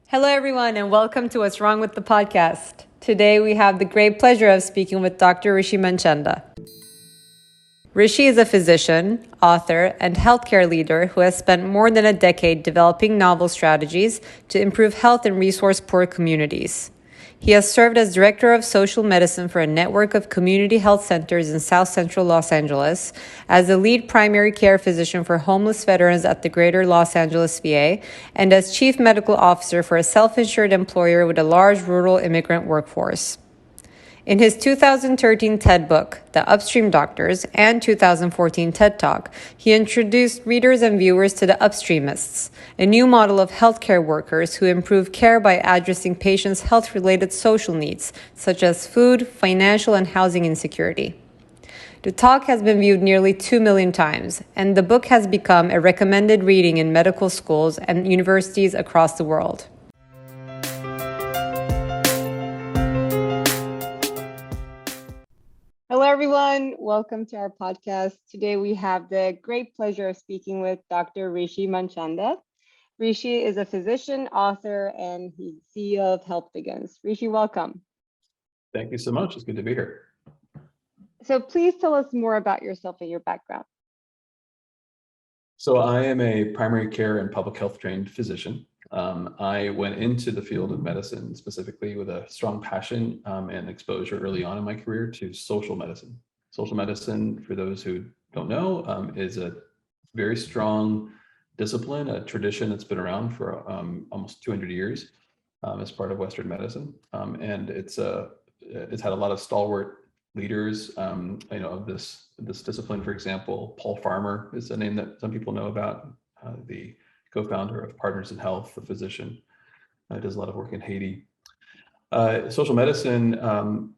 Hello, everyone, and welcome to What's Wrong with the Podcast. Today, we have the great pleasure of speaking with Dr. Rishi Manchanda. Rishi is a physician, author, and healthcare leader who has spent more than a decade developing novel strategies to improve health in resource-poor communities. He has served as Director of Social Medicine for a network of community health centers in South Central Los Angeles, as the lead primary care physician for homeless veterans at the Greater Los Angeles VA, and as Chief Medical Officer for a self-insured employer with a large rural immigrant workforce. In his 2013 TED book, The Upstream Doctors, and 2014 TED Talk, he introduced readers and viewers to the Upstreamists, a new model of healthcare workers who improve care by addressing patients' health-related social needs, such as food, financial, and housing insecurity. The talk has been viewed nearly 2 million times, and the book has become a recommended reading in medical schools and universities across the world. Hello, everyone. Welcome to our podcast. Today, we have the great pleasure of speaking with Dr. Rishi Manchanda. Rishi is a physician, author, and he's CEO of Health Begins. Rishi, welcome. Thank you so much. It's good to be here. So please tell us more about yourself and your background. So I am a primary care and public health trained physician. I went into the field of medicine specifically with a strong passion and exposure early on in my career to social medicine. Social medicine, for those who don't know, is a very strong discipline, a tradition that's been around for almost 200 years as part of Western medicine. And it's had a lot of stalwart leaders, of this discipline. For example, Paul Farmer is a name that some people know about, the co-founder of Partners in Health, the physician, does a lot of work in Haiti. Social medicine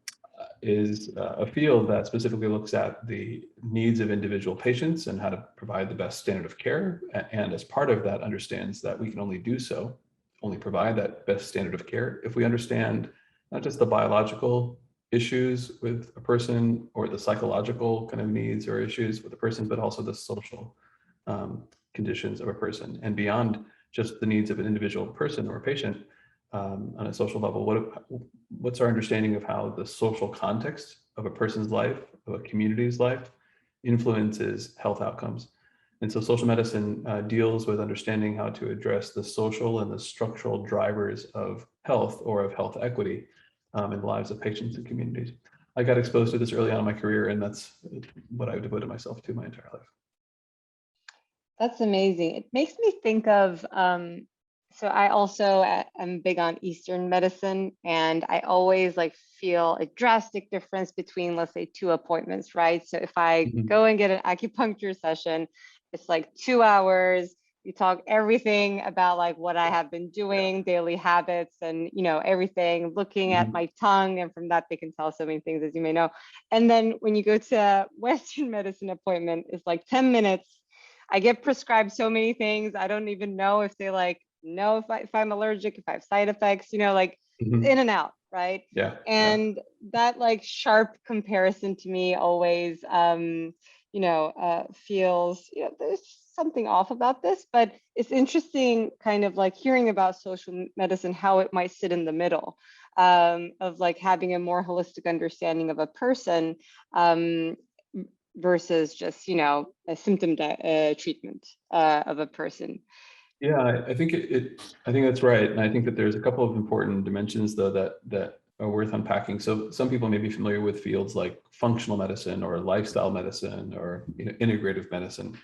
is a field that specifically looks at the needs of individual patients and how to provide the best standard of care. And as part of that, understands that we can only provide that best standard of care if we understand not just the biological issues with a person or the psychological kind of needs or issues with a person, but also the social conditions of a person. And beyond just the needs of an individual person or a patient, on a social level, what's our understanding of how the social context of a person's life, of a community's life, influences health outcomes. And so social medicine deals with understanding how to address the social and the structural drivers of health or of health equity in the lives of patients and communities. I got exposed to this early on in my career, and that's what I've devoted myself to my entire life. That's amazing. It makes me think of, so I also am big on Eastern medicine, and I always feel a drastic difference between, let's say, two appointments, right? So if I go and get an acupuncture session, it's 2 hours. We talk everything about what I have been doing, daily habits, and everything, looking at my tongue, and from that they can tell so many things, as you may know. And then when you go to a Western medicine appointment, it's 10 minutes. I get prescribed so many things. I don't even know if they know if I'm allergic, if I have side effects, in and out, right? Yeah. And that sharp comparison to me always feels, there's something off about this. But it's interesting kind of hearing about social medicine, how it might sit in the middle of having a more holistic understanding of a person versus just a symptom treatment of a person. Yeah, I think I think that's right, and I think that there's a couple of important dimensions though that are worth unpacking. So some people may be familiar with fields like functional medicine or lifestyle medicine or integrative medicine.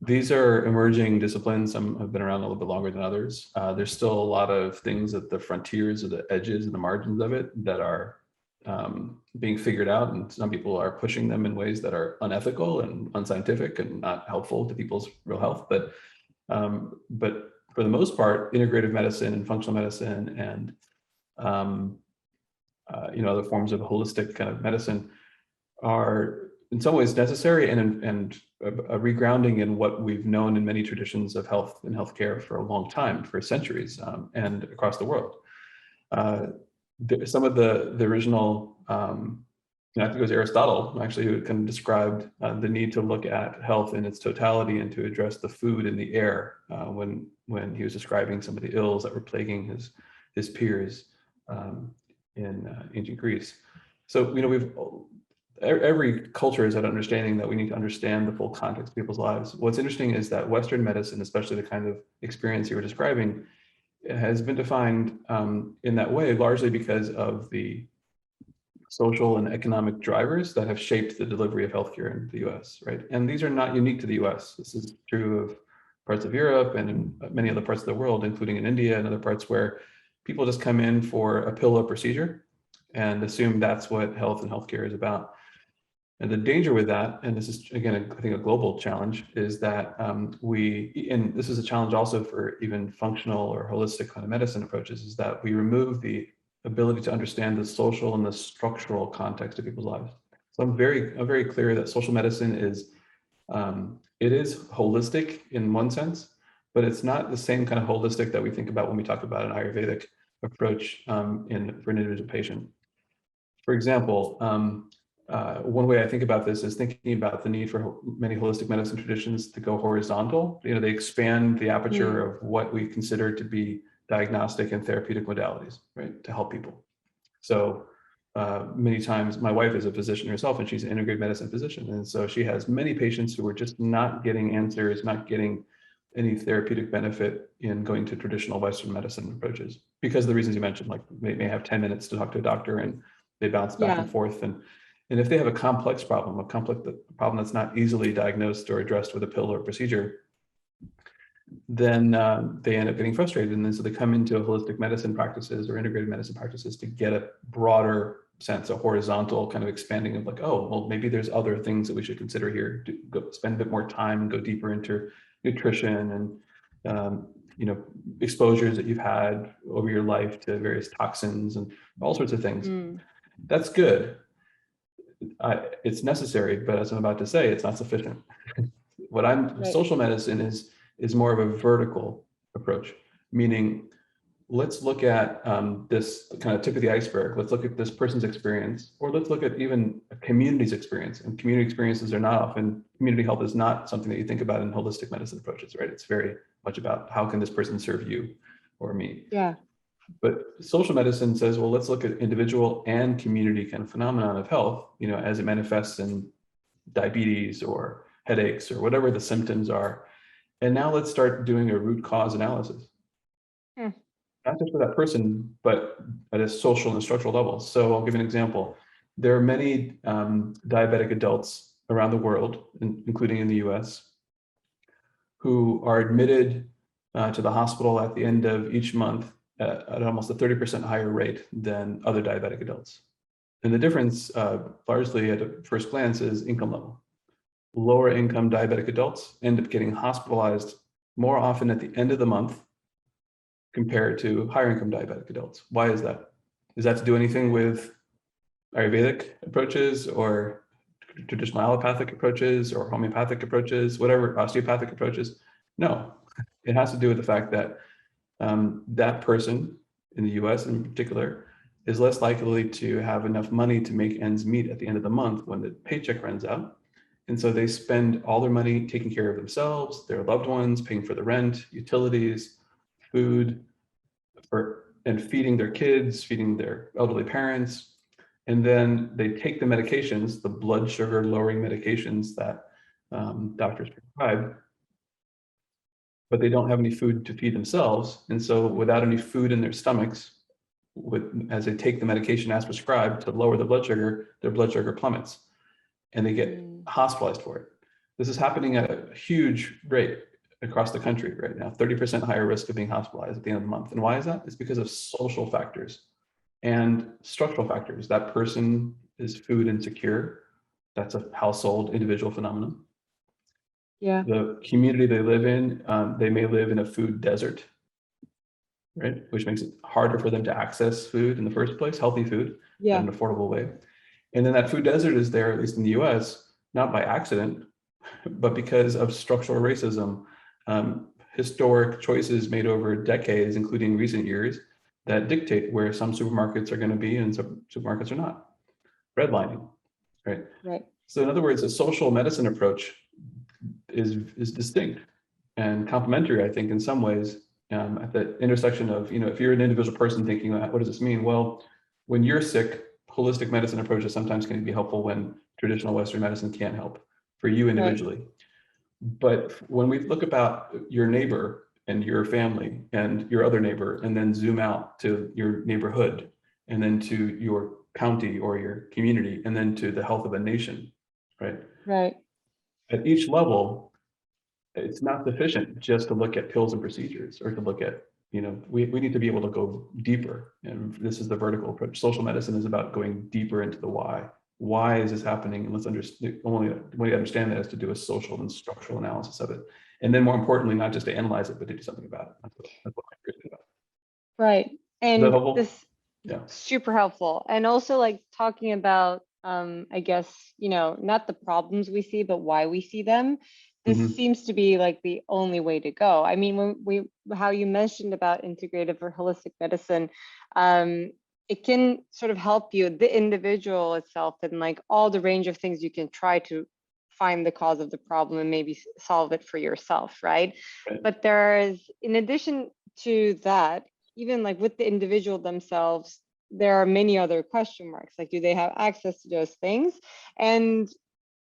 These are emerging disciplines. Some have been around a little bit longer than others. There's still a lot of things at the frontiers or the edges and the margins of it that are being figured out, and some people are pushing them in ways that are unethical and unscientific and not helpful to people's real health. But for the most part, integrative medicine and functional medicine and other forms of holistic kind of medicine are in some ways necessary and a regrounding in what we've known in many traditions of health and healthcare for a long time, for centuries, and across the world. Some of the original I think it was Aristotle actually who kind of described the need to look at health in its totality and to address the food in the air when he was describing some of the ills that were plaguing his peers in ancient Greece. So every culture has had understanding that we need to understand the full context of people's lives. What's interesting is that Western medicine, especially the kind of experience you were describing, has been defined in that way largely because of the social and economic drivers that have shaped the delivery of healthcare in the US, right? And these are not unique to the US. This is true of parts of Europe and in many other parts of the world, including in India and other parts where people just come in for a pill or procedure and assume that's what health and healthcare is about. And the danger with that, and this is again, I think a global challenge, is that and this is a challenge also for even functional or holistic kind of medicine approaches, is that we remove the ability to understand the social and the structural context of people's lives. So I'm very clear that social medicine is, it is holistic in one sense, but it's not the same kind of holistic that we think about when we talk about an Ayurvedic approach for an individual patient. For example, one way I think about this is thinking about the need for many holistic medicine traditions to go horizontal. They expand the aperture of what we consider to be diagnostic and therapeutic modalities, right, to help people. So many times, my wife is a physician herself, and she's an integrated medicine physician, and so she has many patients who are just not getting answers, not getting any therapeutic benefit in going to traditional Western medicine approaches because of the reasons you mentioned, like they may have 10 minutes to talk to a doctor and they bounce back and forth. And if they have a complex problem, a problem that's not easily diagnosed or addressed with a pill or procedure, then they end up getting frustrated. And then so they come into holistic medicine practices or integrated medicine practices to get a broader sense, a horizontal kind of expanding of like, oh, well, maybe there's other things that we should consider here, to go spend a bit more time and go deeper into nutrition and exposures that you've had over your life to various toxins and all sorts of things. That's good. It's necessary, but as I'm about to say, it's not sufficient. Social medicine is more of a vertical approach, meaning let's look at this kind of tip of the iceberg. Let's look at this person's experience, or let's look at even a community's experience. And community experiences are not often, community health is not something that you think about in holistic medicine approaches, right? It's very much about how can this person serve you or me. Yeah. But social medicine says, well, let's look at individual and community kind of phenomenon of health, as it manifests in diabetes or headaches or whatever the symptoms are. And now let's start doing a root cause analysis. Not just for that person, but at a social and structural level. So I'll give an example. There are many diabetic adults around the world, including in the US, who are admitted to the hospital at the end of each month at almost a 30% higher rate than other diabetic adults. And the difference, largely at a first glance, is income level. Lower income diabetic adults end up getting hospitalized more often at the end of the month compared to higher income diabetic adults. Why is that? Is that to do anything with Ayurvedic approaches or traditional allopathic approaches or homeopathic approaches, whatever, osteopathic approaches? No, it has to do with the fact that that person in the US in particular is less likely to have enough money to make ends meet at the end of the month when the paycheck runs out. And so they spend all their money taking care of themselves, their loved ones, paying for the rent, utilities, food, and feeding their kids, feeding their elderly parents. And then they take the medications, the blood sugar lowering medications that doctors prescribe, but they don't have any food to feed themselves. And so without any food in their stomachs, as they take the medication as prescribed to lower the blood sugar plummets and they get hospitalized for it. This is happening at a huge rate across the country right now, 30% higher risk of being hospitalized at the end of the month. And why is that? It's because of social factors and structural factors. That person is food insecure. That's a household individual phenomenon. Yeah. The community they live in, they may live in a food desert, right? Which makes it harder for them to access food in the first place, healthy food, in an affordable way. And then that food desert is there, at least in the US, not by accident, but because of structural racism, historic choices made over decades, including recent years, that dictate where some supermarkets are going to be and some supermarkets are not. Redlining, right? Right. So in other words, a social medicine approach is distinct and complementary, I think, in some ways, at the intersection of, if you're an individual person thinking, what does this mean? Well, when you're sick, holistic medicine approaches sometimes can be helpful when traditional Western medicine can't help for you individually. Right. But when we look about your neighbor and your family and your other neighbor, and then zoom out to your neighborhood, and then to your county or your community, and then to the health of a nation, right? Right. At each level, it's not sufficient just to look at pills and procedures, or to look at, we need to be able to go deeper. And this is the vertical approach. Social medicine is about going deeper into the why. Why is this happening? And let's understand, only way to understand that is to do a social and structural analysis of it. And then more importantly, not just to analyze it, but to do something about it. That's what I'm curious about. Right. And this, yeah, super helpful. And also like talking about, I guess, not the problems we see, but why we see them. This seems to be like the only way to go. I mean, how you mentioned about integrative or holistic medicine, it can sort of help you, the individual itself, and like all the range of things you can try to find the cause of the problem and maybe solve it for yourself, right? But there's, in addition to that, even like with the individual themselves, there are many other question marks. Like, do they have access to those things? And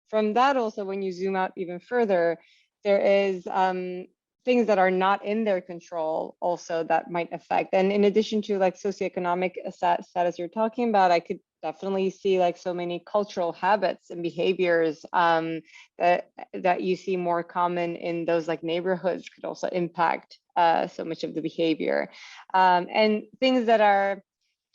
from that also, when you zoom out even further, there is things that are not in their control also that might affect. And in addition to like socioeconomic status you're talking about, I could definitely see like so many cultural habits and behaviors that you see more common in those like neighborhoods could also impact so much of the behavior. And things that are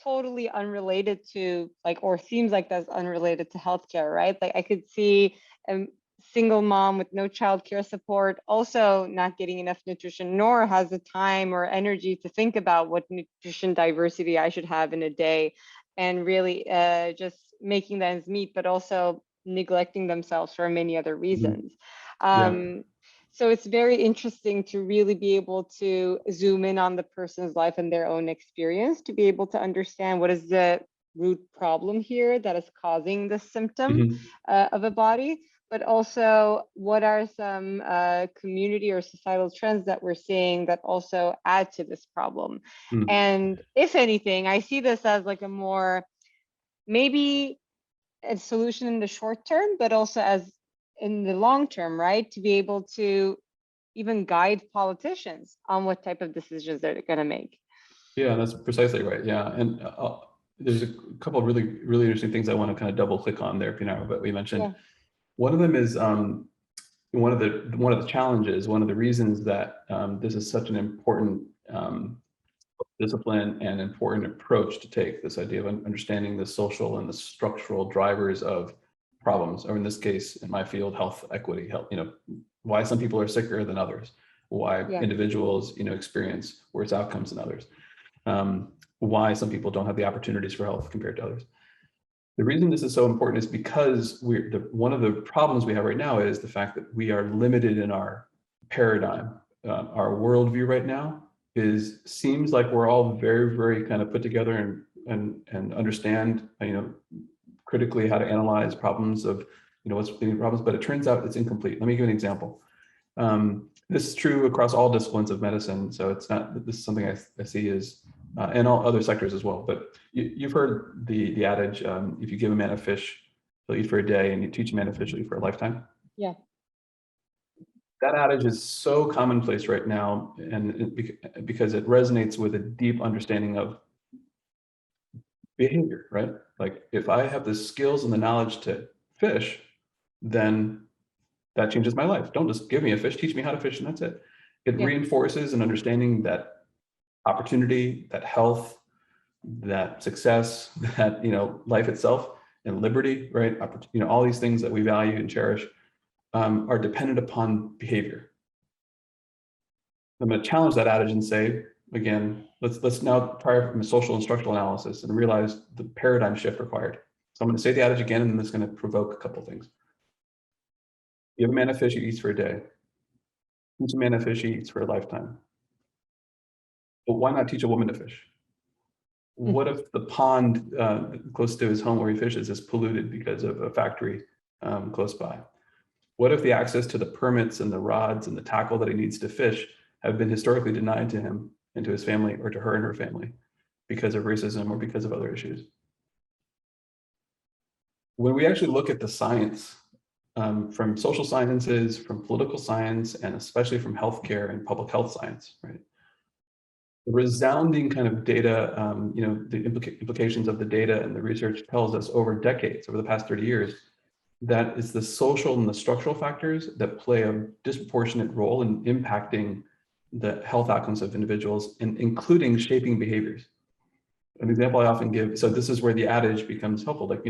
totally unrelated to like, or seems like that's unrelated to healthcare, right? Like I could see a single mom with no childcare support also not getting enough nutrition, nor has the time or energy to think about what nutrition diversity I should have in a day, and really just making the ends meet, but also neglecting themselves for many other reasons. So it's very interesting to really be able to zoom in on the person's life and their own experience to be able to understand what is the root problem here that is causing the symptom of a body, but also what are some community or societal trends that we're seeing that also add to this problem. And if anything, I see this as like a more, maybe a solution in the short term, but also as in the long term, right? To be able to even guide politicians on what type of decisions they're going to make. Yeah, that's precisely right. Yeah. And there's a couple of really, really interesting things I want to kind of double click on there, but we mentioned. One of them is one of the challenges, one of the reasons that this is such an important discipline and important approach to take, this idea of understanding the social and the structural drivers of problems, or in this case, in my field, health equity, health, why some people are sicker than others, why individuals, experience worse outcomes than others, why some people don't have the opportunities for health compared to others. The reason this is so important is because one of the problems we have right now is the fact that we are limited in our paradigm. Our worldview right now seems like we're all very, very kind of put together and understand, critically how to analyze problems of, what's the problems, but it turns out it's incomplete. Let me give you an example. This is true across all disciplines of medicine. So it's not, this is something I see is, and all other sectors as well. But you've heard the adage, if you give a man a fish, he'll eat for a day, and you teach a man a fish, he'll eat for a lifetime. Yeah. That adage is so commonplace right now, and because it resonates with a deep understanding of behavior, right? Like if I have the skills and the knowledge to fish, then that changes my life. Don't just give me a fish, teach me how to fish, and that's it. It reinforces an understanding that opportunity, that health, that success, that life itself and liberty, right? All these things that we value and cherish are dependent upon behavior. I'm going to challenge that adage and say, again, let's now try from a social and structural analysis and realize the paradigm shift required. So I'm going to say the adage again, and it's going to provoke a couple of things. Give a man a fish, he eats for a day. Teach a man a fish, he eats for a lifetime. But why not teach a woman to fish? What if the pond close to his home where he fishes is polluted because of a factory close by? What if the access to the permits and the rods and the tackle that he needs to fish have been historically denied to him and to his family, or to her and her family, because of racism or because of other issues? When we actually look at the science, from social sciences, from political science, and especially from healthcare and public health science, right? The resounding kind of data, the implications of the data and the research tells us over decades, over the past 30 years, that it's the social and the structural factors that play a disproportionate role in impacting the health outcomes of individuals, and including shaping behaviors. An example I often give, so this is where the adage becomes helpful, like,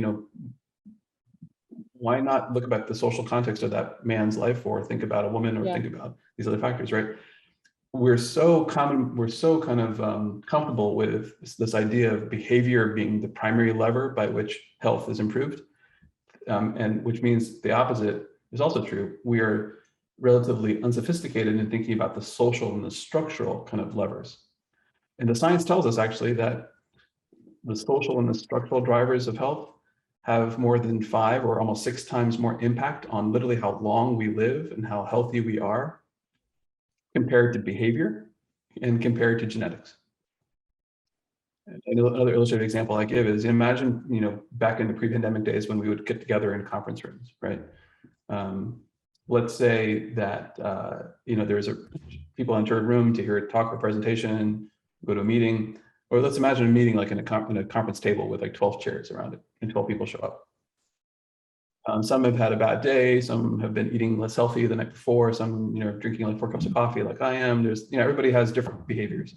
why not look about the social context of that man's life, or think about a woman, or think about these other factors, right? We're so kind of comfortable with this idea of behavior being the primary lever by which health is improved, and which means the opposite is also true. We are relatively unsophisticated in thinking about the social and the structural kind of levers. And the science tells us actually that the social and the structural drivers of health have more than 5 or almost 6 times more impact on literally how long we live and how healthy we are, compared to behavior and compared to genetics. Another illustrative example I give is, imagine, back in the pre-pandemic days when we would get together in conference rooms, right? Let's say that, there's people enter a room to hear a talk or presentation, go to a meeting, or let's imagine a meeting like in a conference table with like 12 chairs around it and 12 people show up. Some have had a bad day, some have been eating less healthy the night before, some, drinking like 4 cups of coffee like I am. There's, everybody has different behaviors.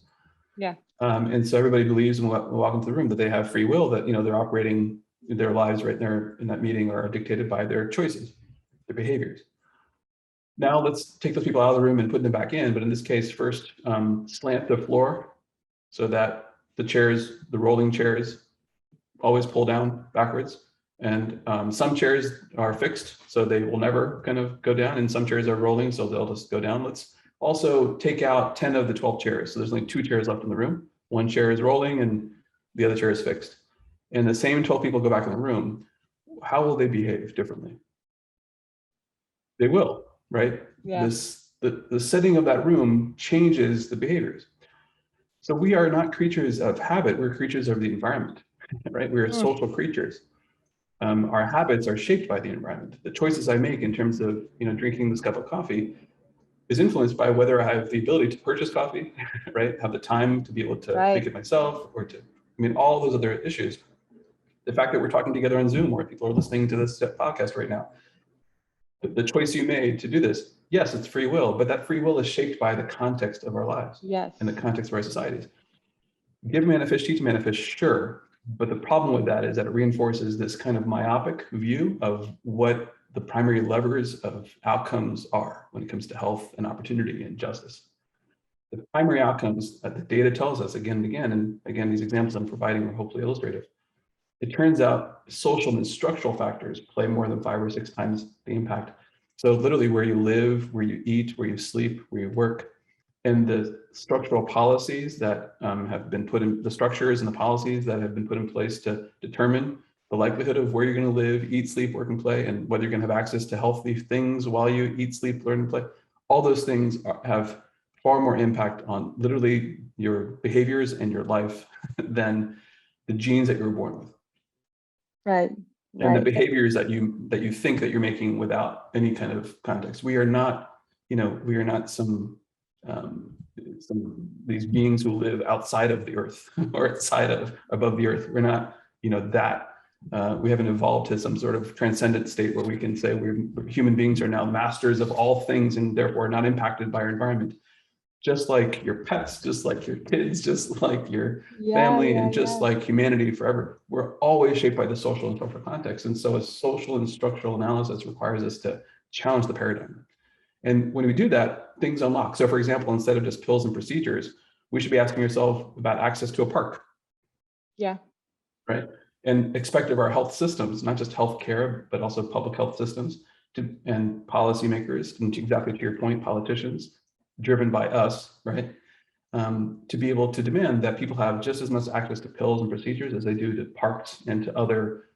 Yeah. And so everybody believes when we walk into the room that they have free will, that, they're operating their lives right there in that meeting are dictated by their choices, their behaviors. Now let's take those people out of the room and put them back in. But in this case, first slant the floor so that the rolling chairs always pull down backwards. And some chairs are fixed, so they will never kind of go down. And some chairs are rolling, so they'll just go down. Let's also take out 10 of the 12 chairs. So there's only 2 chairs left in the room. 1 chair is rolling and the other chair is fixed. And the same 12 people go back in the room. How will they behave differently? They will, right? Yeah. The setting of that room changes the behaviors. So we are not creatures of habit, we're creatures of the environment, right? We're social creatures. Our habits are shaped by the environment. The choices I make in terms of, drinking this cup of coffee is influenced by whether I have the ability to purchase coffee, right? Have the time to be able to make it myself, or all those other issues. The fact that we're talking together on Zoom, where people are listening to this podcast right now, the choice you made to do this, yes, it's free will, but that free will is shaped by the context of our lives. Yes. And the context of our societies. Give man a fish, teach man a fish, sure. But the problem with that is that it reinforces this kind of myopic view of what the primary levers of outcomes are when it comes to health and opportunity and justice. The primary outcomes that the data tells us again and again, and again, these examples I'm providing are hopefully illustrative. It turns out social and structural factors play more than 5 or 6 times the impact. So literally where you live, where you eat, where you sleep, where you work, and the structural policies that have been put in, the structures and the policies that have been put in place to determine the likelihood of where you're going to live, eat, sleep, work, and play, and whether you're going to have access to healthy things while you eat, sleep, learn, and play. All those things have far more impact on literally your behaviors and your life than the genes that you were born with. Right. And the behaviors that you think that you're making without any kind of context. We are not, these beings who live outside of the earth or above the earth. We're not, we haven't evolved to some sort of transcendent state where we can say human beings are now masters of all things and therefore not impacted by our environment. Just like your pets, just like your kids, just like your family, and just like humanity forever. We're always shaped by the social and structural context. And so a social and structural analysis requires us to challenge the paradigm. And when we do that, things unlock. So for example, instead of just pills and procedures, we should be asking yourself about access to a park. Yeah. Right. And expect of our health systems, not just healthcare, but also public health systems and policymakers, and exactly to your point, politicians, driven by us, right? to be able to demand that people have just as much access to pills and procedures as they do to parks and to other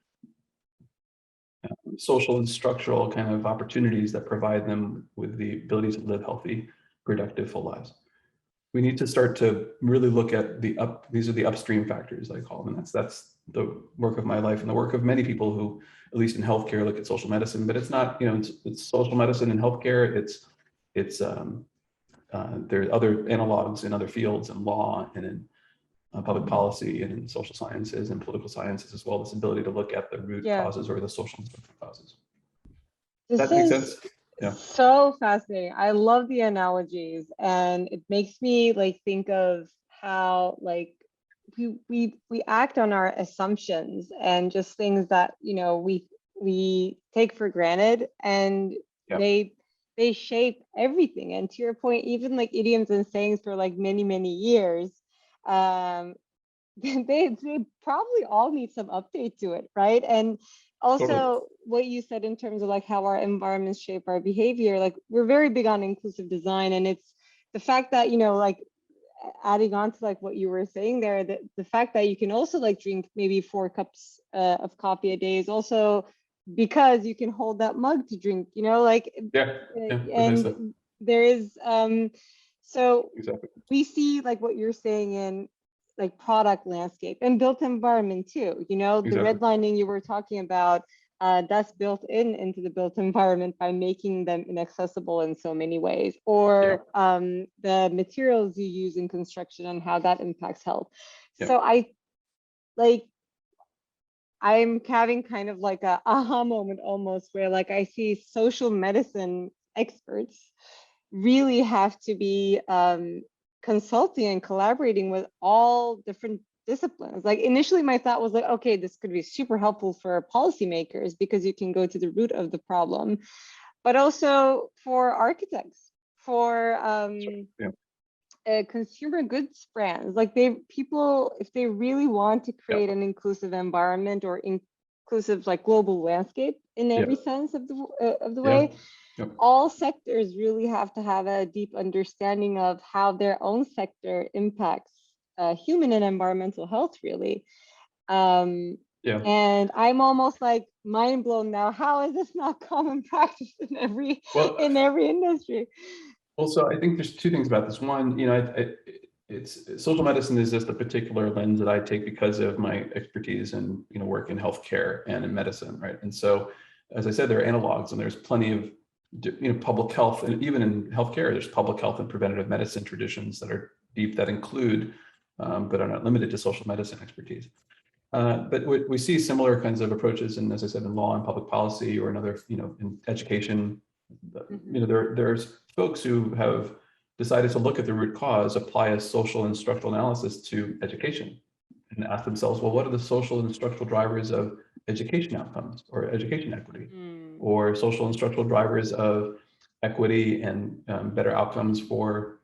social and structural kind of opportunities that provide them with the ability to live healthy, productive, full lives. We need to start to really look at these are the upstream factors, I call them. That's the work of my life and the work of many people who, at least in healthcare, look at social medicine, but it's not, it's social medicine and healthcare. There are other analogs in other fields, in law and in public policy and in social sciences and political sciences as well, this ability to look at the root causes or the social causes. Does that make sense? Yeah. So fascinating. I love the analogies, and it makes me like think of how like we act on our assumptions and just things that we take for granted, and they shape everything. And to your point, even like idioms and sayings for like many years, they probably all need some update to it, right? And also what you said in terms of like how our environments shape our behavior, like we're very big on inclusive design, and it's the fact that like adding on to like what you were saying there, that the fact that you can also like drink maybe 4 cups of coffee a day is also because you can hold that mug to drink, and there is so we see like what you're saying in like product landscape and built environment too, the redlining you were talking about, that's built into the built environment by making them inaccessible in so many ways, or the materials you use in construction and how that impacts health. So I'm having kind of like a aha moment almost, where like I see social medicine experts really have to be consulting and collaborating with all different disciplines. Like initially my thought was like, okay, this could be super helpful for policymakers because you can go to the root of the problem, but also for architects, for consumer goods brands. Like people, if they really want to create an inclusive environment or inclusive like global landscape in every sense of the way, all sectors really have to have a deep understanding of how their own sector impacts human and environmental health, really. And I'm almost like mind blown now. How is this not common practice in every industry? Well, so I think there's 2 things about this. One, it's social medicine is just a particular lens that I take because of my expertise and work in healthcare and in medicine, right? And so, as I said, there are analogs, and there's plenty of public health, and even in healthcare, there's public health and preventative medicine traditions that are deep, that include, but are not limited to social medicine expertise. But we see similar kinds of approaches, and as I said, in law and public policy, or in other, in education. There's folks who have decided to look at the root cause, apply a social and structural analysis to education, and ask themselves, well, what are the social and structural drivers of education outcomes or education equity, or social and structural drivers of equity and better outcomes for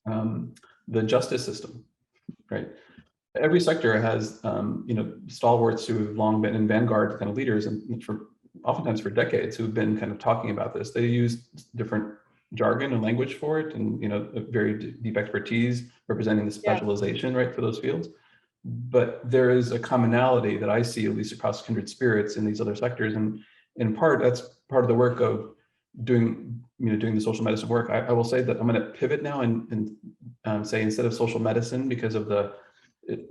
the justice system, right? Every sector has, stalwarts who have long been in vanguard kind of leaders, and oftentimes for decades, who've been kind of talking about this. They use different jargon and language for it, and a very deep expertise representing the specialization, right, for those fields. But there is a commonality that I see, at least across kindred spirits in these other sectors, and in part that's part of the work of doing the social medicine work. I will say that I'm going to pivot now and say, instead of social medicine, because of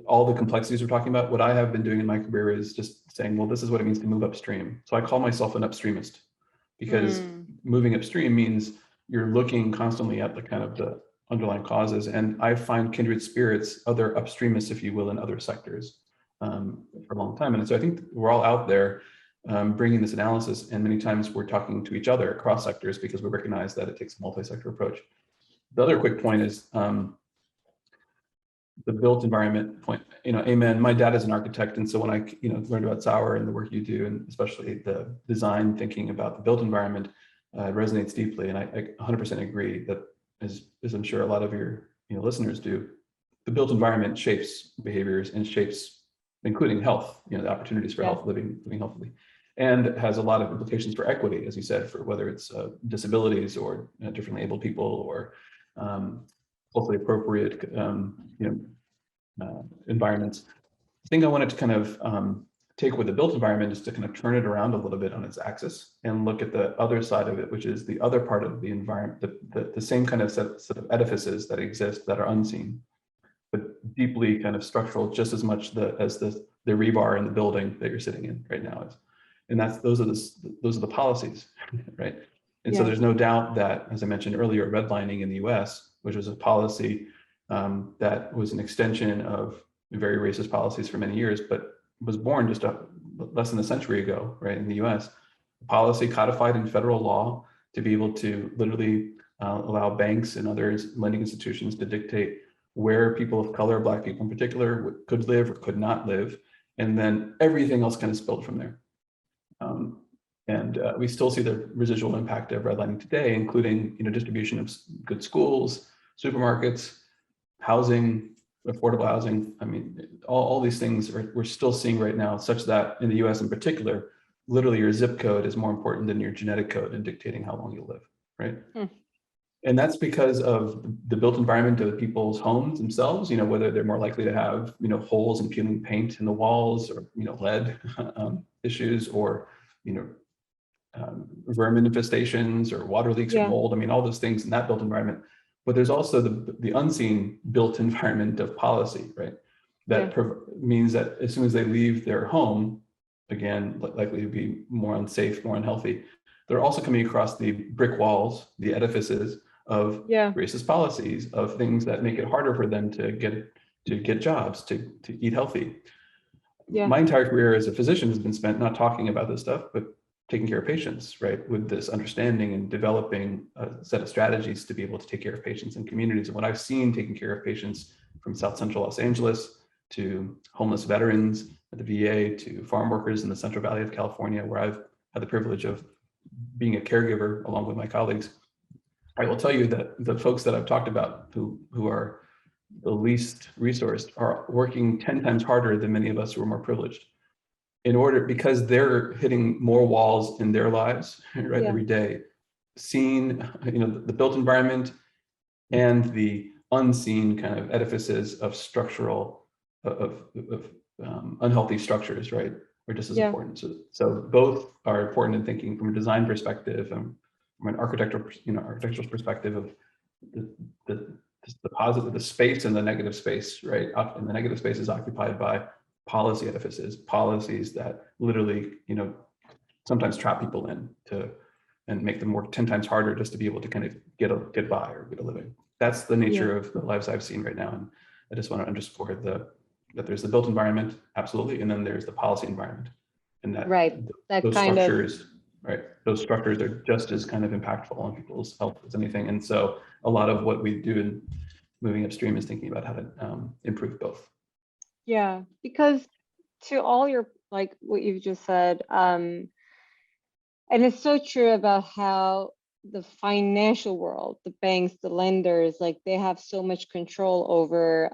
all the complexities we're talking about, what I have been doing in my career is just saying, well, this is what it means to move upstream. So I call myself an Upstreamist, because moving upstream means you're looking constantly at the kind of the underlying causes. And I find kindred spirits, other Upstreamists, if you will, in other sectors for a long time. And so I think we're all out there bringing this analysis, and many times we're talking to each other across sectors because we recognize that it takes a multi-sector approach. The other quick point is, the built environment point, amen. My dad is an architect. And so when I, learned about Sauer and the work you do, and especially the design thinking about the built environment, resonates deeply. And I 100% agree that, as I'm sure a lot of your listeners do, the built environment shapes behaviors and shapes, including health, the opportunities for health, living healthily, and has a lot of implications for equity, as you said, for whether it's disabilities or differently abled people, or culturally appropriate, environments. The thing I wanted to kind of take with the built environment is to kind of turn it around a little bit on its axis and look at the other side of it, which is the other part of the environment, the same kind of set of edifices that exist that are unseen, but deeply kind of structural, just as much as the rebar in the building that you're sitting in right now is. And those are the policies, right? And so there's no doubt that, as I mentioned earlier, redlining in the US, which was a policy that was an extension of very racist policies for many years, but was born just less than a century ago, right, in the US. A policy codified in federal law to be able to literally allow banks and other lending institutions to dictate where people of color, Black people in particular, could live or could not live. And then everything else kind of spilled from there. And we still see the residual impact of redlining today, including distribution of good schools, supermarkets, housing, affordable housing. I mean, all these things we're still seeing right now, such that in the US in particular, literally your zip code is more important than your genetic code in dictating how long you live, right? And that's because of the built environment of people's homes themselves, whether they're more likely to have, holes and peeling paint in the walls, or, lead issues, or, vermin infestations or water leaks or mold. I mean, all those things in that built environment. But there's also the unseen built environment of policy, right? That means that as soon as they leave their home, again, likely to be more unsafe, more unhealthy, they're also coming across the brick walls, the edifices of racist policies, of things that make it harder for them to get jobs, to eat healthy. My entire career as a physician has been spent not talking about this stuff, but taking care of patients, right? With this understanding and developing a set of strategies to be able to take care of patients in communities. And what I've seen taking care of patients from South Central Los Angeles to homeless veterans at the VA to farm workers in the Central Valley of California, where I've had the privilege of being a caregiver along with my colleagues. I will tell you that the folks that I've talked about who are the least resourced are working 10 times harder than many of us who are more privileged, because they're hitting more walls in their lives, right, every day, seeing the built environment and the unseen kind of edifices of structural of unhealthy structures, right, are just as important. So both are important in thinking from a design perspective, from an architectural perspective of the positive, the space and the negative space, right? And the negative space is occupied by policy edifices, policies that literally, sometimes trap people in and make them work 10 times harder just to be able to kind of get by or get a living. That's the nature of the lives I've seen right now. And I just want to underscore that there's the built environment, absolutely, and then there's the policy environment. And those structures are just as kind of impactful on people's health as anything. And so a lot of what we do in moving upstream is thinking about how to improve both. Yeah, because to all your, like what you've just said, and it's so true about how the financial world, the banks, the lenders, like they have so much control over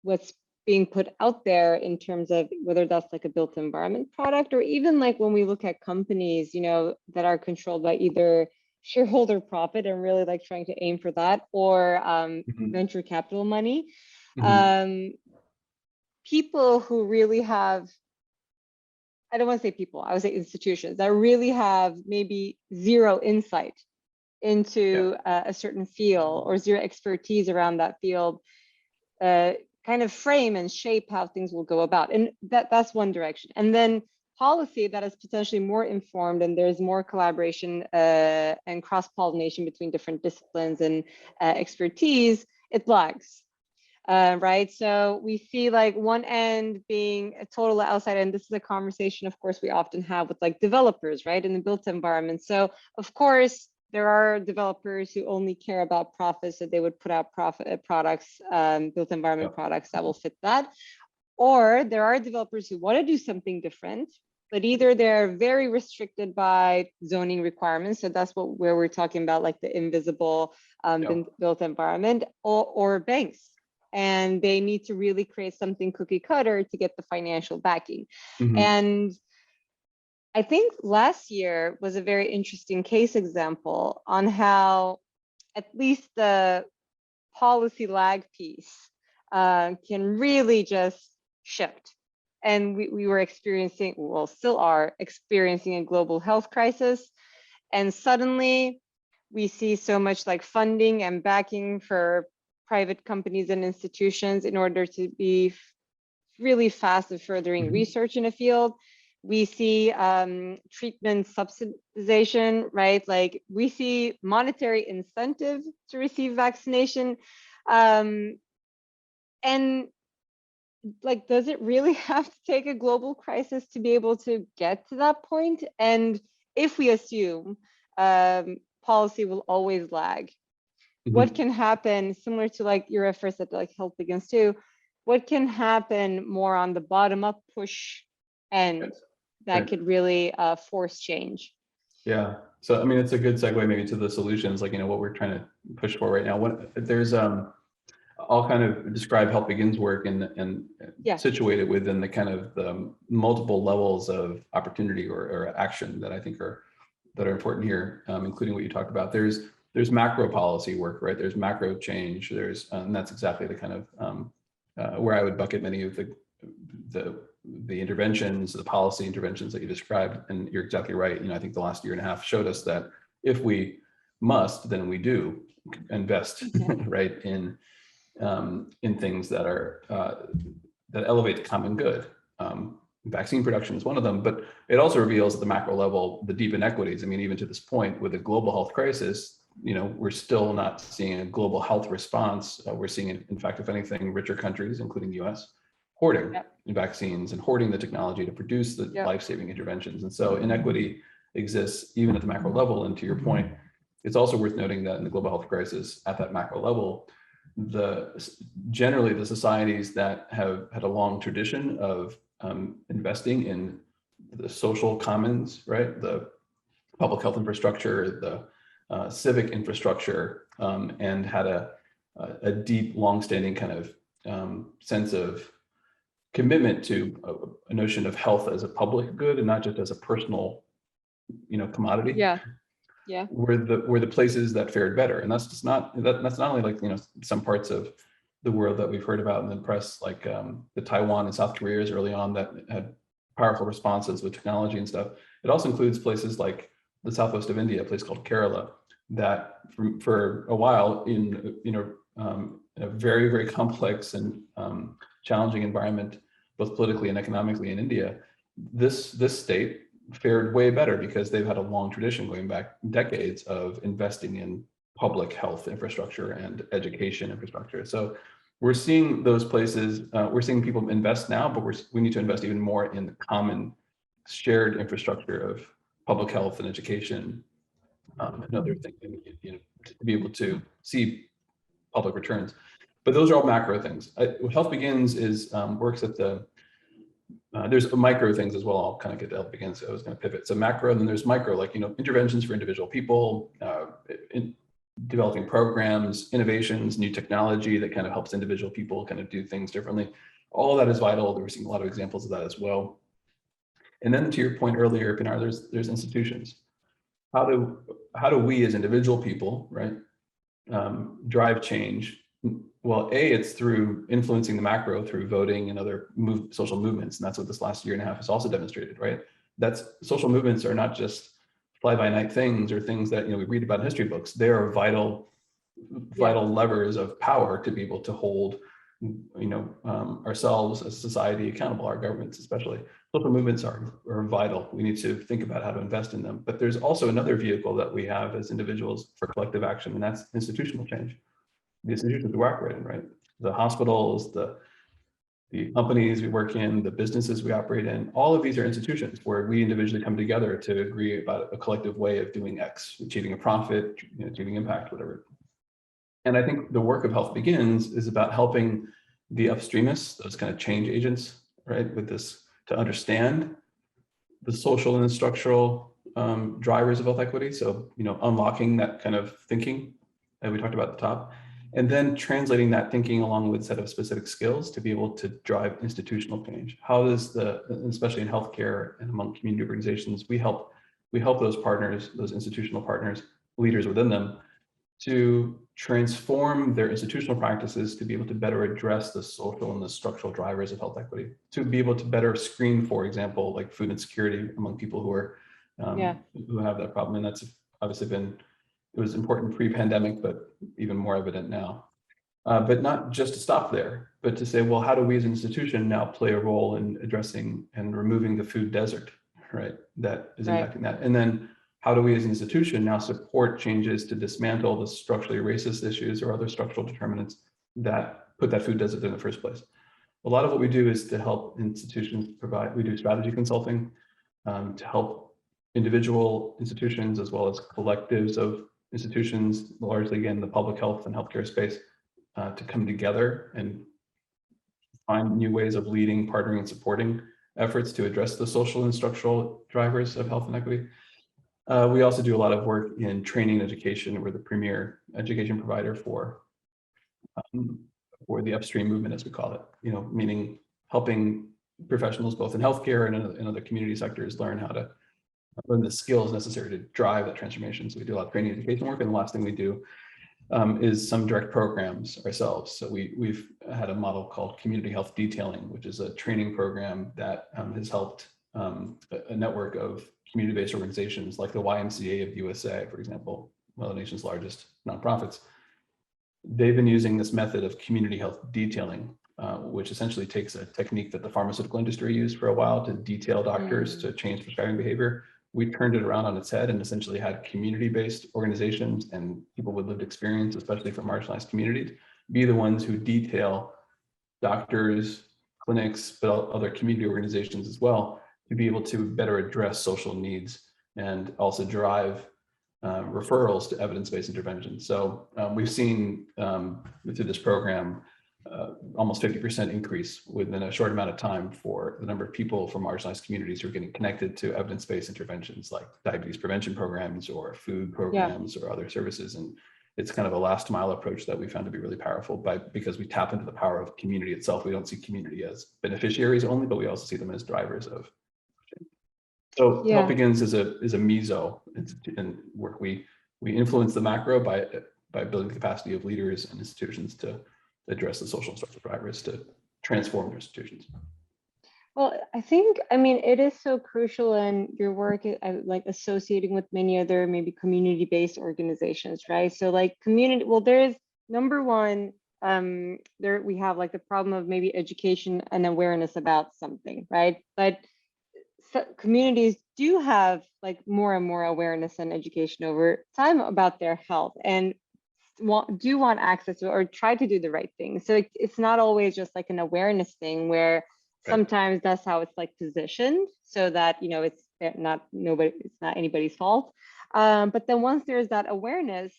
what's being put out there in terms of whether that's like a built environment product, or even like when we look at companies, that are controlled by either shareholder profit and really like trying to aim for that, or venture capital money. People who really have, I don't want to say people, I would say institutions that really have maybe zero insight into a certain field or zero expertise around that field, kind of frame and shape how things will go about. And that's one direction. And then policy that is potentially more informed, and there's more collaboration and cross-pollination between different disciplines and expertise, it lags. Right, so we see like one end being a total outside, and this is a conversation, of course, we often have with like developers, right, in the built environment. So of course, there are developers who only care about profits, so they would put out products, built environment products that will fit that. Or there are developers who want to do something different, but either they're very restricted by zoning requirements, so that's where we're talking about like the invisible built environment, or banks. And they need to really create something cookie cutter to get the financial backing. And I think last year was a very interesting case example on how at least the policy lag piece can really just shift. And we were experiencing, well, still are experiencing a global health crisis. And suddenly we see so much like funding and backing for private companies and institutions in order to be really fast at furthering research in a field. We see treatment subsidization, right? Like we see monetary incentive to receive vaccination. And like, does it really have to take a global crisis to be able to get to that point? And if we assume policy will always lag, what can happen, similar to like your efforts at like Health Begins too, what can happen more on the bottom up push end that could really force change? Yeah. So, I mean, it's a good segue maybe to the solutions, like, you know, what we're trying to push for right now. What there's, I'll kind of describe Health Begins work and situate it within the kind of the multiple levels of opportunity or action that I think are important here, including what you talked about. There's macro policy work, right? There's macro change. There's and that's exactly the kind of where I would bucket many of the interventions, the policy interventions that you described. And you're exactly right. You know, I think the last year and a half showed us that if we must, then we do invest, right, in things that are that elevate the common good. Vaccine production is one of them, but it also reveals at the macro level the deep inequities. I mean, even to this point, with a global health crisis, you know, we're still not seeing a global health response. We're seeing, in fact, if anything, richer countries, including the U.S., hoarding vaccines and hoarding the technology to produce the life-saving interventions. And so inequity exists even at the macro level. And to your point, it's also worth noting that in the global health crisis at that macro level, generally the societies that have had a long tradition of investing in the social commons, right, the public health infrastructure, the civic infrastructure, and had a deep, long-standing kind of sense of commitment to a notion of health as a public good and not just as a personal, you know, commodity. Were the places that fared better. And that's just that's not only like, you know, some parts of the world that we've heard about in the press, like the Taiwan and South Koreas early on that had powerful responses with technology and stuff. It also includes places like the southwest of India, a place called Kerala, that for a while in, you know, a very, very complex and challenging environment, both politically and economically in India, this state fared way better because they've had a long tradition going back decades of investing in public health infrastructure and education infrastructure. So we're seeing those places, we're seeing people invest now, but we need to invest even more in the common shared infrastructure of public health and education and other things, you know, to be able to see public returns. But those are all macro things. Health Begins is works at the there's micro things as well. I'll kind of get to Health Begins. So I was going to pivot. So macro, and then there's micro, like, you know, interventions for individual people, in developing programs, innovations, new technology that kind of helps individual people kind of do things differently. All of that is vital. We're seeing a lot of examples of that as well. And then to your point earlier, Pinar, there's institutions. How do we as individual people, right, drive change? Well, it's through influencing the macro through voting and other social movements. And that's what this last year and a half has also demonstrated, right? That's social movements are not just fly-by-night things or things that, you know, we read about in history books. They are vital levers of power to be able to hold, you know, ourselves as a society accountable, our governments especially. Social movements are vital. We need to think about how to invest in them. But there's also another vehicle that we have as individuals for collective action, and that's institutional change. The institutions we operate in, right? The hospitals, the companies we work in, the businesses we operate in, all of these are institutions where we individually come together to agree about a collective way of doing X, achieving a profit, you know, achieving impact, whatever. And I think the work of Health Begins is about helping the upstreamists, those kind of change agents, right, with this, to understand the social and structural drivers of health equity. So, you know, unlocking that kind of thinking that we talked about at the top, and then translating that thinking along with a set of specific skills to be able to drive institutional change. How does especially in healthcare and among community organizations, we help those partners, those institutional partners, leaders within them, to transform their institutional practices to be able to better address the social and the structural drivers of health equity, to be able to better screen, for example, like food insecurity among people who are who have that problem. And that's obviously it was important pre-pandemic, but even more evident now. But not just to stop there, but to say, well, how do we as an institution now play a role in addressing and removing the food desert, right? That is impacting that. And then how do we as an institution now support changes to dismantle the structurally racist issues or other structural determinants that put that food desert in the first place? A lot of what we do is to help institutions we do strategy consulting to help individual institutions as well as collectives of institutions, largely again, the public health and healthcare space, to come together and find new ways of leading, partnering, and supporting efforts to address the social and structural drivers of health inequity. We also do a lot of work in training and education. We're the premier education provider for the upstream movement, as we call it, meaning helping professionals both in healthcare and in other community sectors learn the skills necessary to drive that transformation. So we do a lot of training and education work. And the last thing we do is some direct programs ourselves. So we've had a model called community health detailing, which is a training program that has helped a network of community-based organizations like the YMCA of the USA, for example, one of the nation's largest nonprofits. They've been using this method of community health detailing, which essentially takes a technique that the pharmaceutical industry used for a while to detail doctors to change prescribing behavior. We turned it around on its head and essentially had community-based organizations and people with lived experience, especially from marginalized communities, be the ones who detail doctors, clinics, but other community organizations as well, to be able to better address social needs and also drive referrals to evidence-based intervention. So we've seen through this program almost 50% increase within a short amount of time for the number of people from marginalized communities who are getting connected to evidence-based interventions like diabetes prevention programs or food programs or other services. And it's kind of a last mile approach that we found to be really powerful because we tap into the power of community itself. We don't see community as beneficiaries only, but we also see them as drivers of. So Health Begins is a meso and work. We influence the macro by building the capacity of leaders and institutions to address the social and structural drivers to transform their institutions. Well, I mean, it is so crucial in your work, like associating with many other maybe community-based organizations, right? So like there's number one, there we have like the problem of maybe education and awareness about something, right? But communities do have like more and more awareness and education over time about their health and want access to or try to do the right thing. So it's not always just like an awareness thing where sometimes that's how it's like positioned so that, it's not anybody's fault. But then once there's that awareness,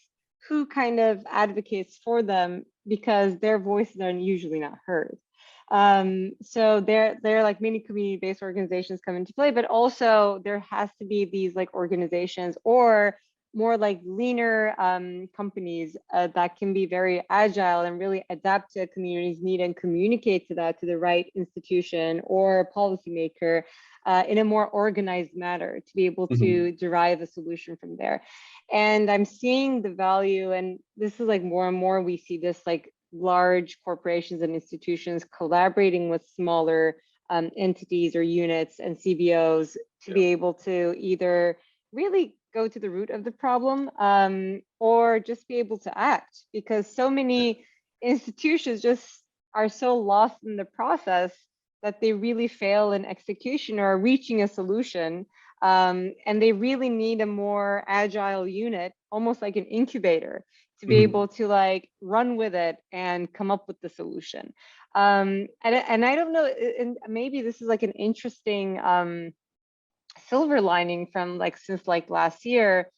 who kind of advocates for them because their voices are usually not heard. So there like many community-based organizations come into play, but also there has to be these like organizations or more like leaner companies that can be very agile and really adapt to a community's need and communicate to the right institution or policymaker in a more organized manner to be able to derive a solution from there. And I'm seeing the value, and this is like more and more we see this like large corporations and institutions collaborating with smaller entities or units and CBOs to be able to either really go to the root of the problem or just be able to act, because so many institutions just are so lost in the process that they really fail in execution or reaching a solution. And they really need a more agile unit, almost like an incubator, to be able to like run with it and come up with the solution. And I don't know, and maybe this is like an interesting silver lining from like since like last year.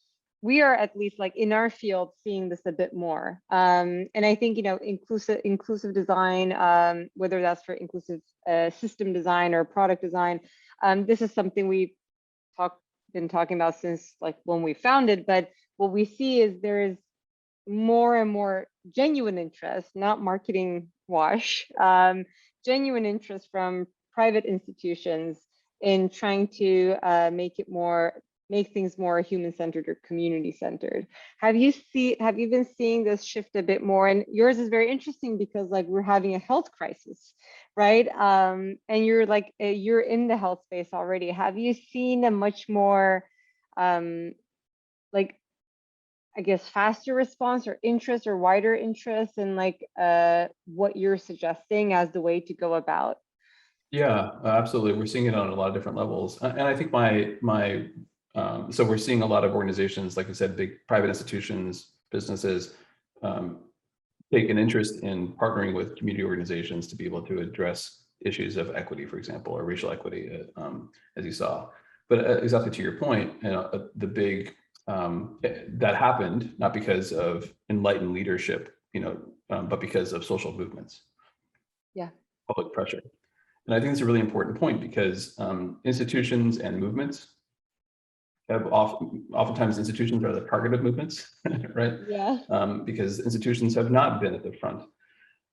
We are at least like in our field seeing this a bit more. And I think, inclusive design, whether that's for inclusive system design or product design, this is something we've been talking about since like when we founded. But what we see is there is more and more genuine interest, not marketing wash, genuine interest from private institutions in trying to make it more make things more human-centered or community-centered. Have you been seeing this shift a bit more? And yours is very interesting because like we're having a health crisis, right? And you're like, you're in the health space already. Have you seen a much more like, I guess, faster response or interest or wider interest in like what you're suggesting as the way to go about? Yeah, absolutely. We're seeing it on a lot of different levels. And I think so we're seeing a lot of organizations, like I said, big private institutions, businesses, take an interest in partnering with community organizations to be able to address issues of equity, for example, or racial equity, as you saw. But exactly to your point, the big that happened not because of enlightened leadership, but because of social movements, public pressure. And I think it's a really important point because institutions and movements have oftentimes institutions are the target of movements, right? Yeah. Because institutions have not been at the front.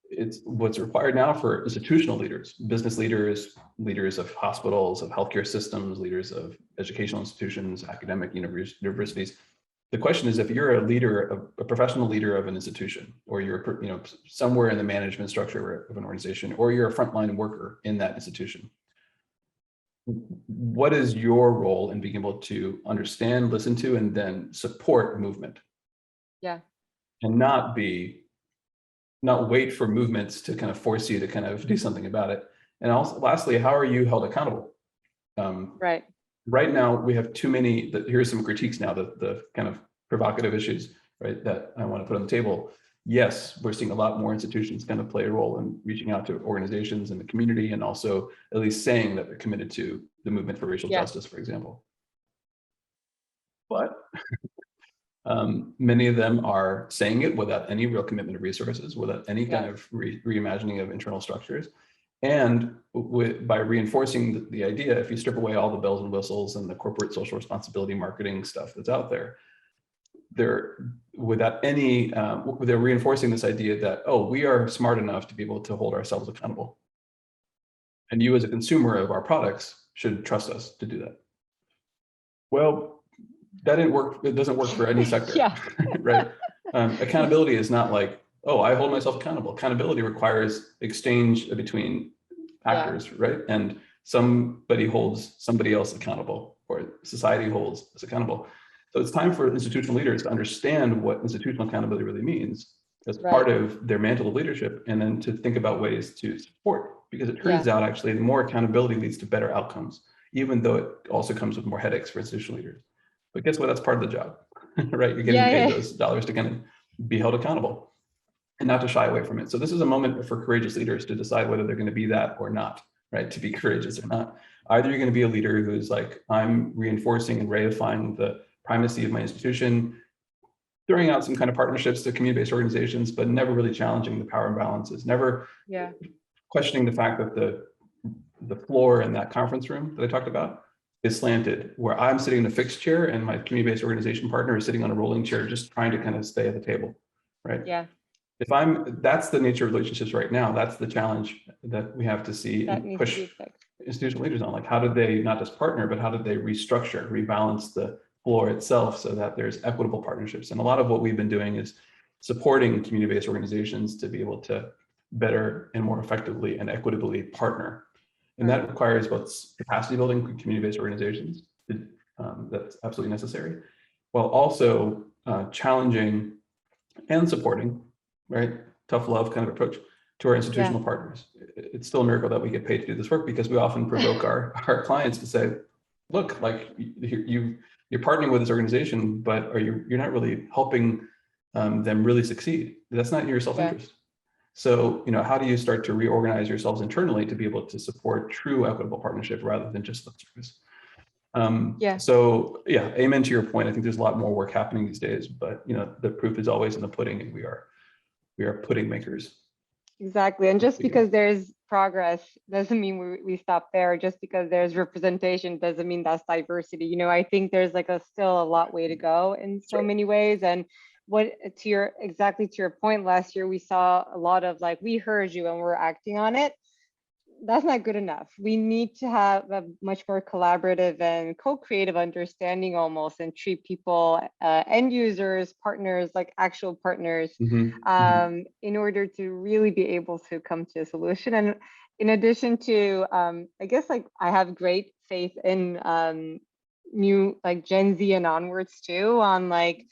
It's what's required now for institutional leaders, business leaders, leaders of hospitals, of healthcare systems, leaders of educational institutions, academic universities. The question is, if you're a leader, a professional leader of an institution, or you're somewhere in the management structure of an organization, or you're a frontline worker in that institution, what is your role in being able to understand, listen to, and then support movement? Yeah. And not wait for movements to kind of force you to kind of do something about it. And also, lastly, how are you held accountable? Right. Right now, we have too many. Here's some critiques now, the kind of provocative issues, right, that I want to put on the table. Yes, we're seeing a lot more institutions kind of play a role in reaching out to organizations in the community, and also at least saying that they're committed to the movement for racial justice, for example. But many of them are saying it without any real commitment of resources, without any kind of reimagining of internal structures. And by reinforcing the idea, if you strip away all the bells and whistles and the corporate social responsibility marketing stuff that's out there, they're reinforcing this idea that, oh, we are smart enough to be able to hold ourselves accountable. And you as a consumer of our products should trust us to do that. Well, that didn't work. It doesn't work for any sector, right? Accountability is not like, oh, I hold myself accountable. Accountability requires exchange between actors, right? And somebody holds somebody else accountable, or society holds us accountable. So it's time for institutional leaders to understand what institutional accountability really means as part of their mantle of leadership, and then to think about ways to support, because it turns out actually the more accountability leads to better outcomes, even though it also comes with more headaches for institutional leaders. But guess what? That's part of the job, right? You're getting paid those dollars to kind of be held accountable and not to shy away from it. So this is a moment for courageous leaders to decide whether they're going to be that or not, right? To be courageous or not. Either you're going to be a leader who's like, I'm reinforcing and reifying the primacy of my institution, throwing out some kind of partnerships to community-based organizations, but never really challenging the power imbalances, never questioning the fact that the floor in that conference room that I talked about is slanted, where I'm sitting in a fixed chair and my community-based organization partner is sitting on a rolling chair, just trying to kind of stay at the table, right? Yeah. That's the nature of relationships right now. That's the challenge that we have to see and push institutional leaders on. Like, how did they not just partner, but how did they restructure, rebalance the floor itself so that there's equitable partnerships? And a lot of what we've been doing is supporting community-based organizations to be able to better and more effectively and equitably partner. And that requires both capacity building for community-based organizations, that's absolutely necessary, while also challenging and supporting, right, tough love kind of approach to our institutional partners. It's still a miracle that we get paid to do this work, because we often provoke our clients to say, look, like you're partnering with this organization, but you're not really helping them really succeed. That's not in your self-interest. So, how do you start to reorganize yourselves internally to be able to support true equitable partnership rather than just lip service? So amen to your point. I think there's a lot more work happening these days, but the proof is always in the pudding, and we are pudding makers. Exactly. And just because there's progress doesn't mean we stop there. Just because there's representation doesn't mean that's diversity. I think there's still a lot way to go in so many ways. And to your point, last year we saw a lot of we heard you and we're acting on it. that's not good enough. We need to have a much more collaborative and co-creative understanding almost, and treat people, end users, partners, like actual partners, in order to really be able to come to a solution. And in addition to, I guess like I have great faith in new like Gen Z and onwards too, on like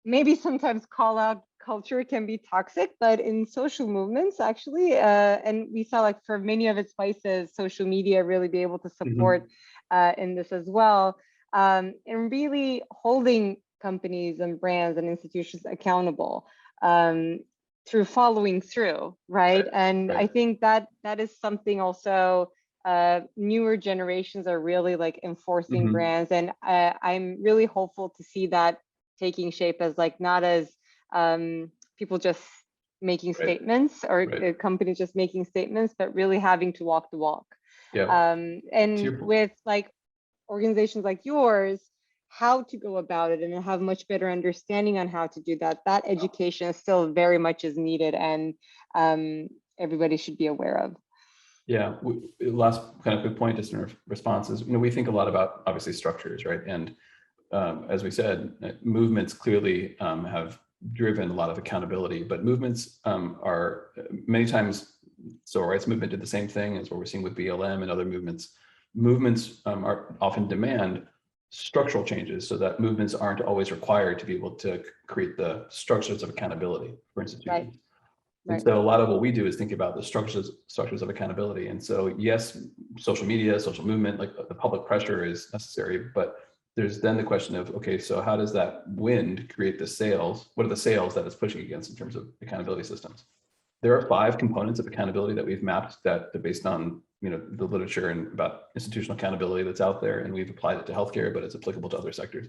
maybe sometimes call out culture can be toxic, but in social movements actually, and we saw like for many of its vices, social media really be able to support in this as well, and really holding companies and brands and institutions accountable through following through, right? And I think that that is something also newer generations are really like enforcing brands, and I'm really hopeful to see that taking shape as like not as people just making statements, or companies just making statements, but really having to walk the walk. And with like organizations like yours, how to go about it and have much better understanding on how to do that, that education is still very much is needed, and everybody should be aware of. Yeah, last kind of good point just in our responses. We think a lot about obviously structures, right? And as we said, movements clearly have driven a lot of accountability, but movements are many times, civil rights movement did the same thing as what we're seeing with BLM and other movements. Movements are often demand structural changes, so that movements aren't always required to be able to create the structures of accountability for institutions. And so a lot of what we do is think about the structures of accountability. And so yes, social media, social movement, like the public pressure is necessary, but there's then the question of, okay, so how does that wind create the sails? What are the sails that it's pushing against in terms of accountability systems? There are 5 components of accountability that we've mapped that based on the literature and about institutional accountability that's out there, and we've applied it to healthcare, but it's applicable to other sectors.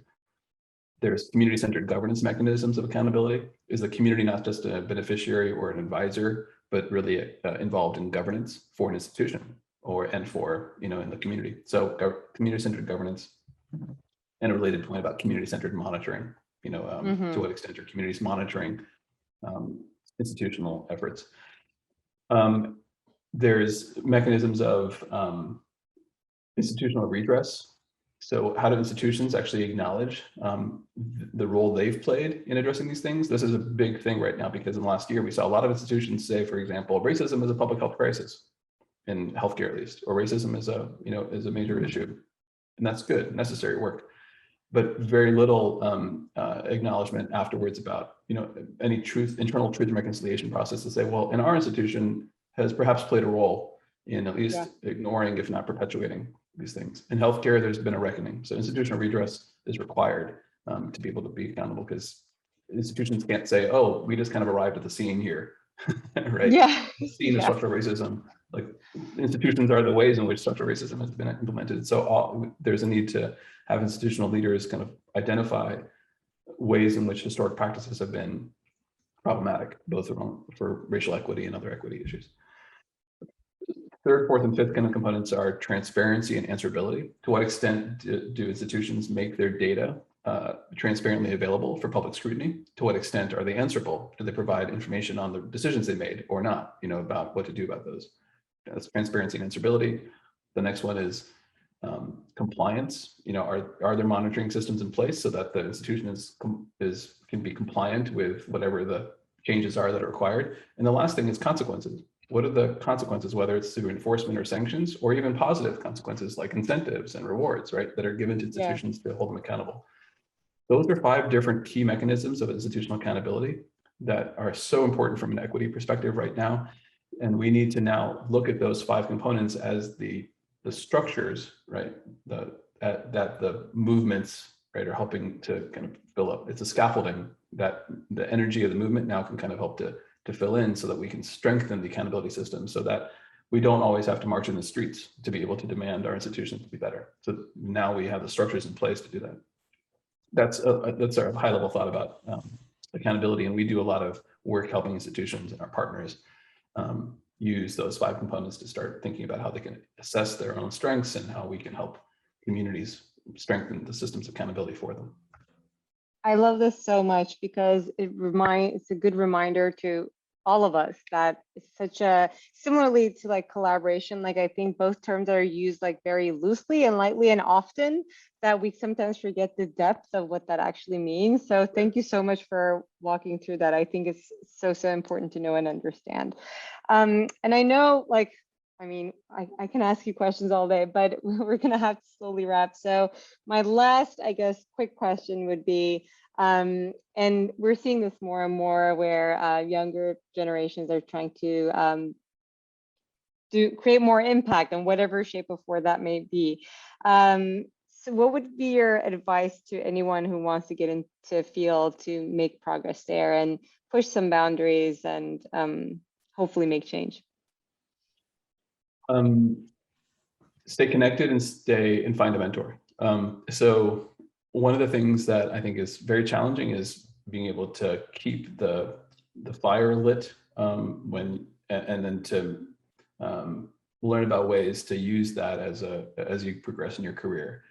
There's community-centered governance mechanisms of accountability. Is the community not just a beneficiary or an advisor, but really involved in governance for an institution and for in the community? So community-centered governance. And a related point about community-centered monitoring, to what extent are communities monitoring institutional efforts? There's mechanisms of institutional redress. So how do institutions actually acknowledge the role they've played in addressing these things? This is a big thing right now, because in the last year, we saw a lot of institutions say, for example, racism is a public health crisis, in healthcare at least, or racism is a major issue. And that's good, necessary work. But very little acknowledgement afterwards about any internal truth and reconciliation process to say, well, in our institution has perhaps played a role in at least ignoring, if not perpetuating, these things. In healthcare, there's been a reckoning. So institutional redress is required to be able to be accountable, because institutions can't say, oh, we just kind of arrived at the scene here, right? The scene of structural racism. Like, institutions are the ways in which structural racism has been implemented. So there's a need to have institutional leaders kind of identify ways in which historic practices have been problematic, both for racial equity and other equity issues. Third, fourth, and fifth kind of components are transparency and answerability. To what extent do institutions make their data transparently available for public scrutiny? To what extent are they answerable? Do they provide information on the decisions they made or not, about what to do about those? That's transparency and answerability. The next one is compliance. Are there monitoring systems in place so that the institution can be compliant with whatever the changes are that are required? And the last thing is consequences. What are the consequences, whether it's through enforcement or sanctions, or even positive consequences like incentives and rewards, right, that are given to institutions to hold them accountable? Those are 5 different key mechanisms of institutional accountability that are so important from an equity perspective right now. And we need to now look at those 5 components as the structures, right, that the movements, right, are helping to kind of fill up. It's a scaffolding that the energy of the movement now can kind of help to fill in, so that we can strengthen the accountability system, so that we don't always have to march in the streets to be able to demand our institutions to be better. So now we have the structures in place to do that. That's our high level thought about accountability. And we do a lot of work helping institutions and our partners use those 5 components to start thinking about how they can assess their own strengths and how we can help communities strengthen the systems of accountability for them. I love this so much, because it's a good reminder to all of us, that it's such a, similarly to like collaboration, like I think both terms are used like very loosely and lightly and often, that we sometimes forget the depth of what that actually means. So thank you so much for walking through that. I think it's so important to know and understand. And I know, like, I mean, I can ask you questions all day, but we're gonna have to slowly wrap. So my last, I guess, quick question would be, and we're seeing this more and more where younger generations are trying to create more impact in whatever shape or form that may be. So what would be your advice to anyone who wants to get into a field to make progress there and push some boundaries and hopefully make change? Stay connected and find a mentor. So one of the things that I think is very challenging is being able to keep the fire lit and then to learn about ways to use that as you progress in your career.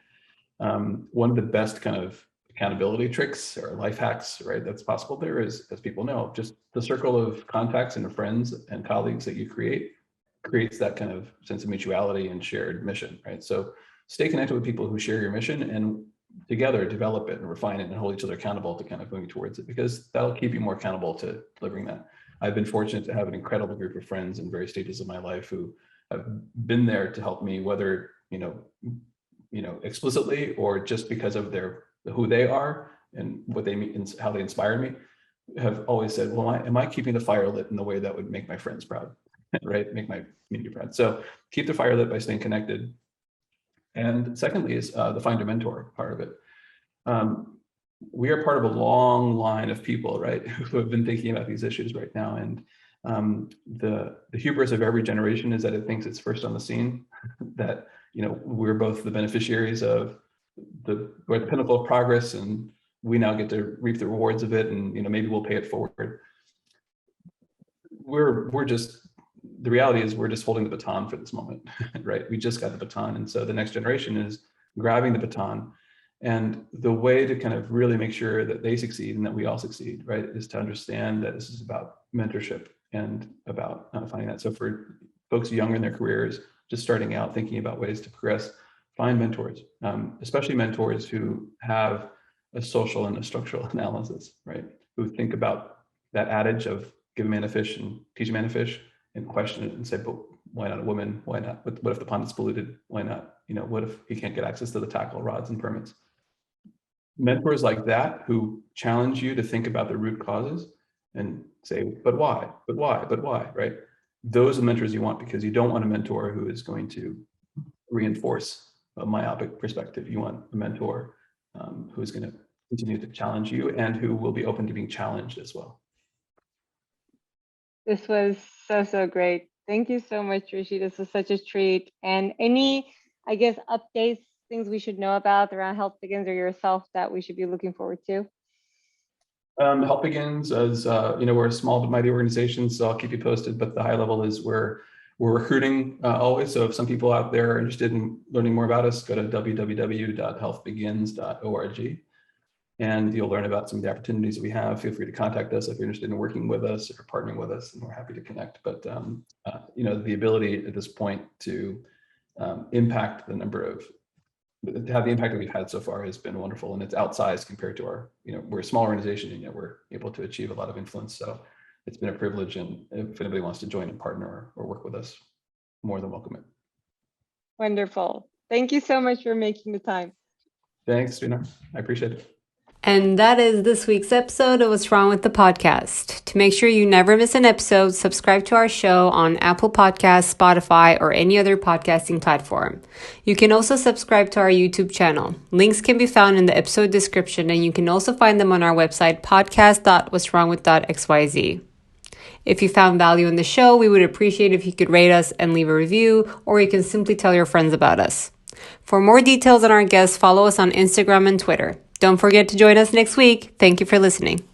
One of the best kind of accountability tricks or life hacks, right, that's possible there is, as people know, just the circle of contacts and friends and colleagues that you creates that kind of sense of mutuality and shared mission, right? So stay connected with people who share your mission and together develop it and refine it and hold each other accountable to kind of moving towards it, because that'll keep you more accountable to delivering that. I've been fortunate to have an incredible group of friends in various stages of my life who have been there to help me, whether, explicitly or just because of who they are and what they mean and how they inspire me, have always said, well, am I keeping the fire lit in the way that would make my friends proud? Right? Make my community proud. So keep the fire lit by staying connected. And secondly is the find a mentor part of it. We are part of a long line of people, right, who have been thinking about these issues right now. And the hubris of every generation is that it thinks it's first on the scene, that, we're both the beneficiaries of we're at the pinnacle of progress and we now get to reap the rewards of it. And, maybe we'll pay it forward. The reality is we're just holding the baton for this moment, right? We just got the baton. And so the next generation is grabbing the baton. And the way to kind of really make sure that they succeed and that we all succeed, right, is to understand that this is about mentorship and about finding that. So for folks younger in their careers, just starting out, thinking about ways to progress, find mentors, especially mentors who have a social and a structural analysis, right? Who think about that adage of give a man a fish and teach a man to fish, and question it and say, but why not a woman? Why not? What if the pond is polluted? Why not? What if he can't get access to the tackle, rods, and permits? Mentors like that who challenge you to think about the root causes and say, but why? But why? But why? Right? Those are the mentors you want, because you don't want a mentor who is going to reinforce a myopic perspective. You want a mentor who is going to continue to challenge you and who will be open to being challenged as well. This was so great. Thank you so much, Rishi. This was such a treat. And any, I guess, updates, things we should know about around Health Begins or yourself that we should be looking forward to? Health Begins, as we're a small but mighty organization, so I'll keep you posted. But the high level is we're recruiting always. So if some people out there are interested in learning more about us, go to www.healthbegins.org. And you'll learn about some of the opportunities that we have. Feel free to contact us if you're interested in working with us or partnering with us, and we're happy to connect. But the ability at this point to impact to have the impact that we've had so far has been wonderful, and it's outsized compared to our, we're a small organization, and yet we're able to achieve a lot of influence. So it's been a privilege, and if anybody wants to join and partner or work with us, more than welcome it. Wonderful. Thank you so much for making the time. Thanks, Trina. I appreciate it. And that is this week's episode of What's Wrong with the Podcast. To make sure you never miss an episode, subscribe to our show on Apple Podcasts, Spotify, or any other podcasting platform. You can also subscribe to our YouTube channel. Links can be found in the episode description, and you can also find them on our website, podcast.what'swrongwith.xyz. If you found value in the show, we would appreciate if you could rate us and leave a review, or you can simply tell your friends about us. For more details on our guests, follow us on Instagram and Twitter. Don't forget to join us next week. Thank you for listening.